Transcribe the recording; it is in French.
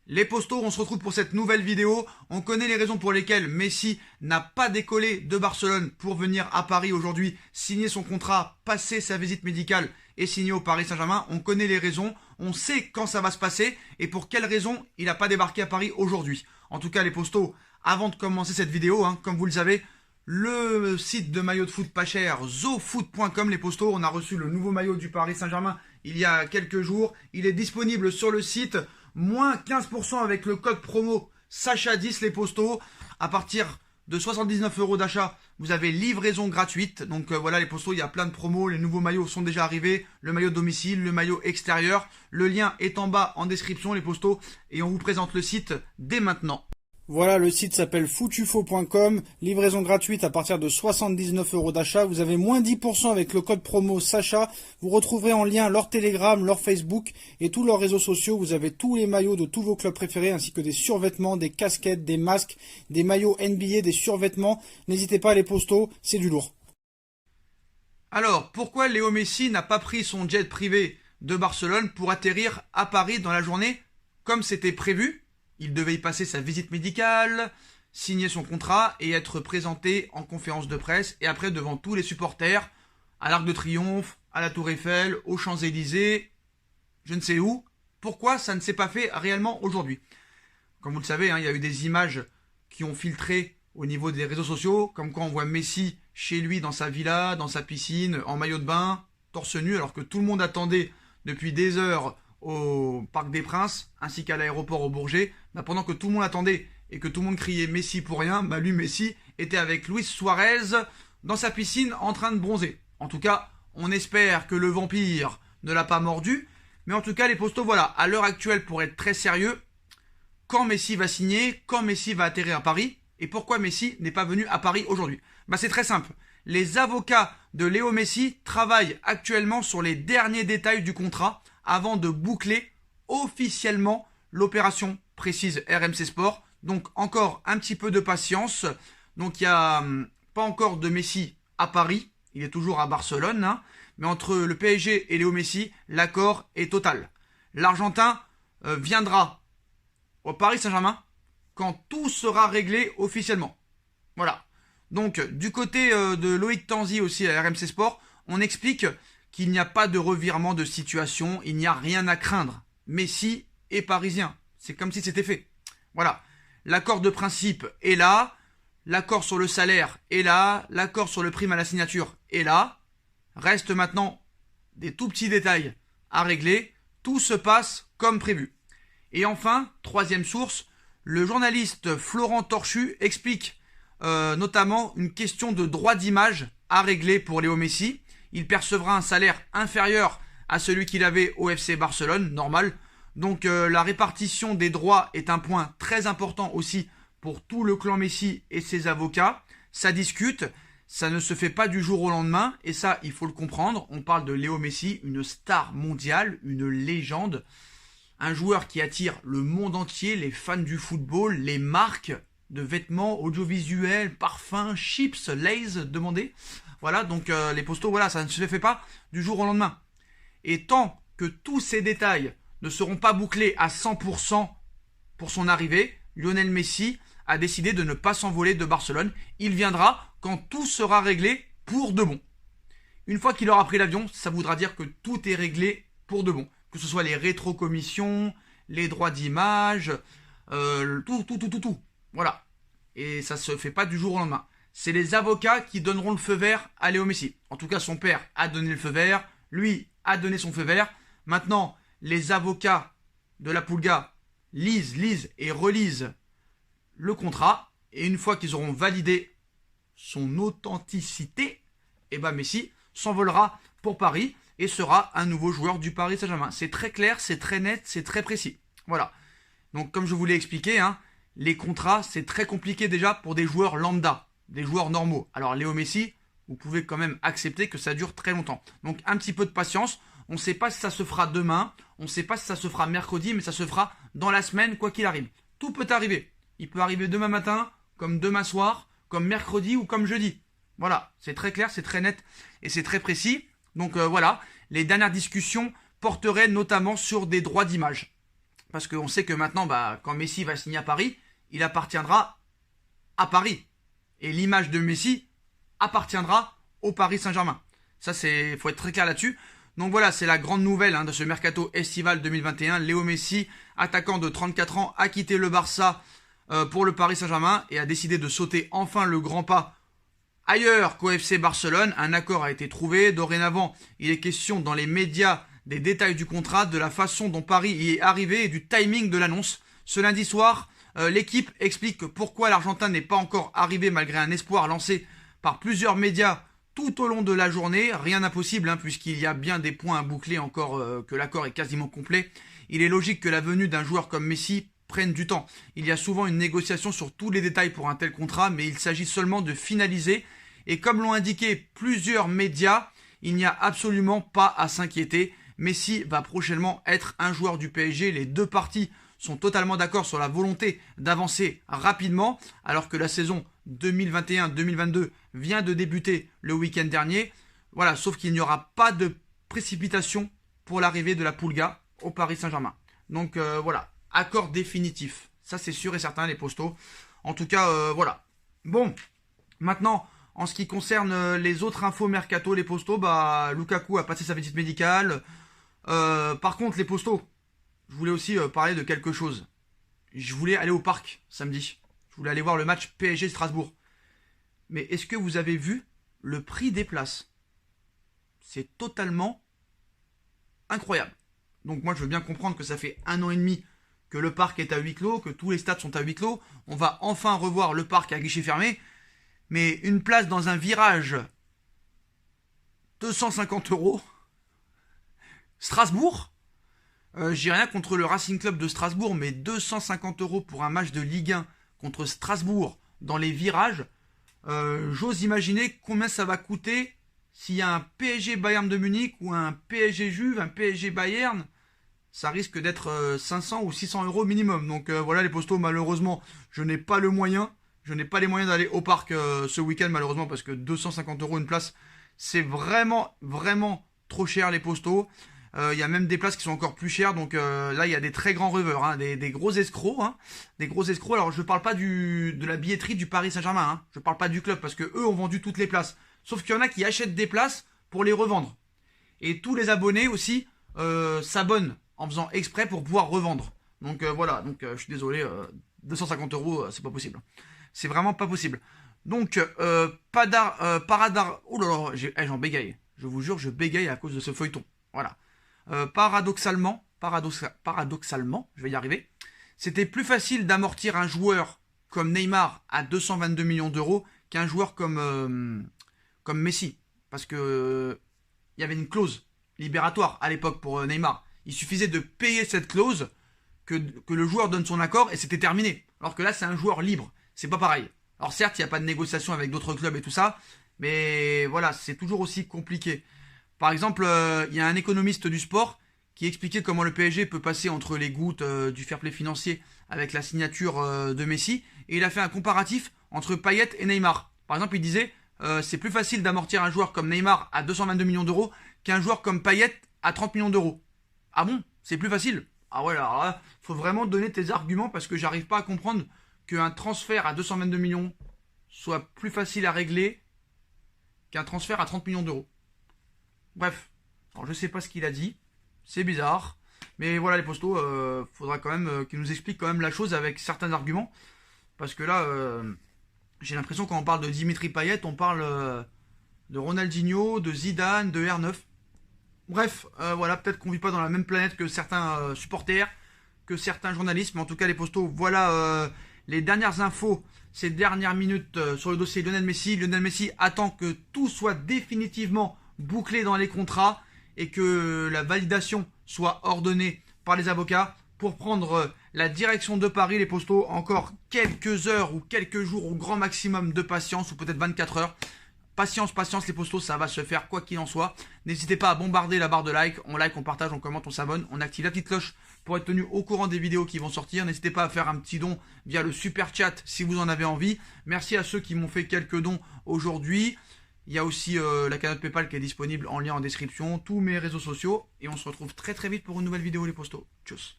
Les postos, on se retrouve pour cette nouvelle vidéo. On connaît les raisons pour lesquelles Messi n'a pas décollé de Barcelone pour venir à Paris aujourd'hui, signer son contrat, passer sa visite médicale et signer au Paris Saint-Germain. On connaît les raisons, on sait quand ça va se passer et pour quelles raisons il n'a pas débarqué à Paris aujourd'hui. En tout cas, les postos, avant de commencer cette vidéo, comme vous le savez, le site de maillot de foot pas cher, zofoot.com, les postos, on a reçu le nouveau maillot du Paris Saint-Germain il y a quelques jours. Il est disponible sur le site. Moins 15% avec le code promo Sacha10 les postos. À partir de 79 € d'achat, vous avez livraison gratuite. Donc voilà les postos, il y a plein de promos. Les nouveaux maillots sont déjà arrivés. Le maillot domicile, le maillot extérieur. Le lien est en bas en description les postos. Et on vous présente le site dès maintenant. Voilà, le site s'appelle footufo.com, livraison gratuite à partir de 79 € d'achat. Vous avez moins 10% avec le code promo Sacha. Vous retrouverez en lien leur Telegram, leur Facebook et tous leurs réseaux sociaux. Vous avez tous les maillots de tous vos clubs préférés ainsi que des survêtements, des casquettes, des masques, des maillots NBA, des survêtements. N'hésitez pas les postos, c'est du lourd. Alors, pourquoi Léo Messi n'a pas pris son jet privé de Barcelone pour atterrir à Paris dans la journée comme c'était prévu ? Il devait y passer sa visite médicale, signer son contrat et être présenté en conférence de presse et après devant tous les supporters, à l'Arc de Triomphe, à la Tour Eiffel, aux Champs-Élysées, je ne sais où. Pourquoi ça ne s'est pas fait réellement aujourd'hui? Comme vous le savez, il y a eu des images qui ont filtré au niveau des réseaux sociaux, comme quand on voit Messi chez lui dans sa villa, dans sa piscine, en maillot de bain, torse nu, alors que tout le monde attendait depuis des heures au Parc des Princes, ainsi qu'à l'aéroport au Bourget. Pendant que tout le monde attendait et que tout le monde criait Messi pour rien, lui Messi était avec Luis Suarez dans sa piscine en train de bronzer. En tout cas, on espère que le vampire ne l'a pas mordu. Mais en tout cas, les postos, voilà, à l'heure actuelle, pour être très sérieux, quand Messi va signer, quand Messi va atterrir à Paris, et pourquoi Messi n'est pas venu à Paris aujourd'hui? C'est très simple. Les avocats de Léo Messi travaillent actuellement sur les derniers détails du contrat avant de boucler officiellement l'opération, précise RMC Sport. Donc encore un petit peu de patience. Donc il n'y a pas encore de Messi à Paris, il est toujours à Barcelone. Mais entre le PSG et Léo Messi, l'accord est total. L'Argentin viendra au Paris Saint-Germain quand tout sera réglé officiellement. Voilà. Donc du côté de Loïc Tanzi aussi à RMC Sport, on explique qu'il n'y a pas de revirement de situation, il n'y a rien à craindre. Messi est parisien, c'est comme si c'était fait. Voilà, l'accord de principe est là, l'accord sur le salaire est là, l'accord sur le prime à la signature est là. Reste maintenant des tout petits détails à régler, tout se passe comme prévu. Et enfin, troisième source, le journaliste Florent Torchu explique notamment une question de droit d'image à régler pour Léo Messi. Il percevra un salaire inférieur à celui qu'il avait au FC Barcelone, normal. Donc la répartition des droits est un point très important aussi pour tout le clan Messi et ses avocats. Ça discute, ça ne se fait pas du jour au lendemain et ça, il faut le comprendre. On parle de Léo Messi, une star mondiale, une légende, un joueur qui attire le monde entier, les fans du football, les marques de vêtements audiovisuels, parfums, chips, Lay's, demandez. Voilà, donc les postos, voilà, ça ne se fait pas du jour au lendemain. Et tant que tous ces détails ne seront pas bouclés à 100% pour son arrivée, Lionel Messi a décidé de ne pas s'envoler de Barcelone. Il viendra quand tout sera réglé pour de bon. Une fois qu'il aura pris l'avion, ça voudra dire que tout est réglé pour de bon. Que ce soit les rétrocommissions, les droits d'image, tout. Voilà. Et ça se fait pas du jour au lendemain. C'est les avocats qui donneront le feu vert à Léo Messi. En tout cas, son père a donné le feu vert. Lui a donné son feu vert. Maintenant, les avocats de la Pulga lisent et relisent le contrat. Et une fois qu'ils auront validé son authenticité, Messi s'envolera pour Paris et sera un nouveau joueur du Paris Saint-Germain. C'est très clair, c'est très net, c'est très précis. Voilà. Donc, comme je vous l'ai expliqué, les contrats, c'est très compliqué déjà pour des joueurs lambda, des joueurs normaux. Alors Léo Messi, vous pouvez quand même accepter que ça dure très longtemps. Donc un petit peu de patience. On ne sait pas si ça se fera demain, on ne sait pas si ça se fera mercredi, mais ça se fera dans la semaine, quoi qu'il arrive. Tout peut arriver. Il peut arriver demain matin, comme demain soir, comme mercredi ou comme jeudi. Voilà, c'est très clair, c'est très net et c'est très précis. Donc voilà, les dernières discussions porteraient notamment sur des droits d'image. parce qu'on sait que maintenant, quand Messi va signer à Paris, il appartiendra à Paris. Et l'image de Messi appartiendra au Paris Saint-Germain. Ça, faut être très clair là-dessus. Donc voilà, c'est la grande nouvelle de ce mercato estival 2021. Léo Messi, attaquant de 34 ans, a quitté le Barça pour le Paris Saint-Germain et a décidé de sauter enfin le grand pas ailleurs qu'au FC Barcelone. Un accord a été trouvé. Dorénavant, il est question dans les médias des détails du contrat, de la façon dont Paris y est arrivé et du timing de l'annonce. Ce lundi soir, l'équipe explique pourquoi l'Argentin n'est pas encore arrivé malgré un espoir lancé par plusieurs médias tout au long de la journée. Rien d'impossible puisqu'il y a bien des points à boucler encore, que l'accord est quasiment complet. Il est logique que la venue d'un joueur comme Messi prenne du temps. Il y a souvent une négociation sur tous les détails pour un tel contrat, mais il s'agit seulement de finaliser. Et comme l'ont indiqué plusieurs médias, il n'y a absolument pas à s'inquiéter. Messi va prochainement être un joueur du PSG. Les deux parties sont totalement d'accord sur la volonté d'avancer rapidement, alors que la saison 2021-2022 vient de débuter le week-end dernier. Voilà, sauf qu'il n'y aura pas de précipitation pour l'arrivée de la Pulga au Paris Saint-Germain. Donc voilà, accord définitif. Ça c'est sûr et certain les postos. En tout cas, voilà. Bon, maintenant, en ce qui concerne les autres infos mercato, les postos, Lukaku a passé sa visite médicale. Par contre, les postos, je voulais aussi parler de quelque chose. Je voulais aller au parc samedi. Je voulais aller voir le match PSG Strasbourg. Mais est-ce que vous avez vu le prix des places? C'est totalement incroyable. Donc moi je veux bien comprendre que ça fait 1 an et demi que le parc est à huis clos, que tous les stades sont à huis clos. On va enfin revoir le parc à guichet fermé. Mais une place dans un virage, 250 €. Strasbourg, j'ai rien contre le Racing Club de Strasbourg, mais 250 € pour un match de Ligue 1 contre Strasbourg dans les virages, j'ose imaginer combien ça va coûter s'il y a un PSG Bayern de Munich ou un PSG Juve, un PSG Bayern. Ça risque d'être 500 ou 600 € minimum. Donc voilà les postos, malheureusement, je n'ai pas le moyen. Je n'ai pas les moyens d'aller au parc ce week-end malheureusement parce que 250 € une place, c'est vraiment, vraiment trop cher les postos. Il y a même des places qui sont encore plus chères. Donc là, il y a des très grands rêveurs, des gros escrocs. Des gros escrocs. Alors, je ne parle pas de la billetterie du Paris Saint-Germain. Je ne parle pas du club parce que eux ont vendu toutes les places. Sauf qu'il y en a qui achètent des places pour les revendre. Et tous les abonnés aussi s'abonnent en faisant exprès pour pouvoir revendre. Donc voilà. Donc je suis désolé. 250 €, c'est pas possible. C'est vraiment pas possible. Donc, paradar... Oh là là, j'en bégaye. Je vous jure, je bégaye à cause de ce feuilleton. Voilà. Paradoxalement, je vais y arriver, c'était plus facile d'amortir un joueur comme Neymar à 222 millions d'euros qu'un joueur comme Messi. Parce que il y avait une clause libératoire à l'époque pour Neymar. Il suffisait de payer cette clause, que le joueur donne son accord et c'était terminé. Alors que là, c'est un joueur libre. C'est pas pareil. Alors certes, il n'y a pas de négociation avec d'autres clubs et tout ça, mais voilà, c'est toujours aussi compliqué. Par exemple, il y a un économiste du sport qui expliquait comment le PSG peut passer entre les gouttes du fair play financier avec la signature de Messi, et il a fait un comparatif entre Payet et Neymar. Par exemple, il disait c'est plus facile d'amortir un joueur comme Neymar à 222 millions d'euros qu'un joueur comme Payet à 30 millions d'euros. Ah bon? C'est plus facile? Ah ouais, alors là, faut vraiment donner tes arguments parce que j'arrive pas à comprendre qu'un transfert à 222 millions soit plus facile à régler qu'un transfert à 30 millions d'euros. Bref, alors je sais pas ce qu'il a dit, c'est bizarre, mais voilà les postos, faudra quand même qu'ils nous expliquent quand même la chose avec certains arguments, parce que là, j'ai l'impression quand on parle de Dimitri Payet, on parle de Ronaldinho, de Zidane, de R9. Bref, voilà, peut-être qu'on vit pas dans la même planète que certains supporters, que certains journalistes, mais en tout cas les postos, voilà les dernières infos, ces dernières minutes sur le dossier Lionel Messi. Lionel Messi attend que tout soit définitivement bouclé dans les contrats et que la validation soit ordonnée par les avocats pour prendre la direction de Paris. Les postos, encore quelques heures ou quelques jours au grand maximum de patience, ou peut-être 24 heures. Patience, patience les postos, ça va se faire quoi qu'il en soit. N'hésitez pas à bombarder la barre de like, on partage, on commente, on s'abonne, on active la petite cloche pour être tenu au courant des vidéos qui vont sortir. N'hésitez pas à faire un petit don via le super chat si vous en avez envie. Merci à ceux qui m'ont fait quelques dons aujourd'hui. Il y a aussi la cagnotte PayPal qui est disponible en lien en description, tous mes réseaux sociaux. Et on se retrouve très très vite pour une nouvelle vidéo les postos. Tchuss.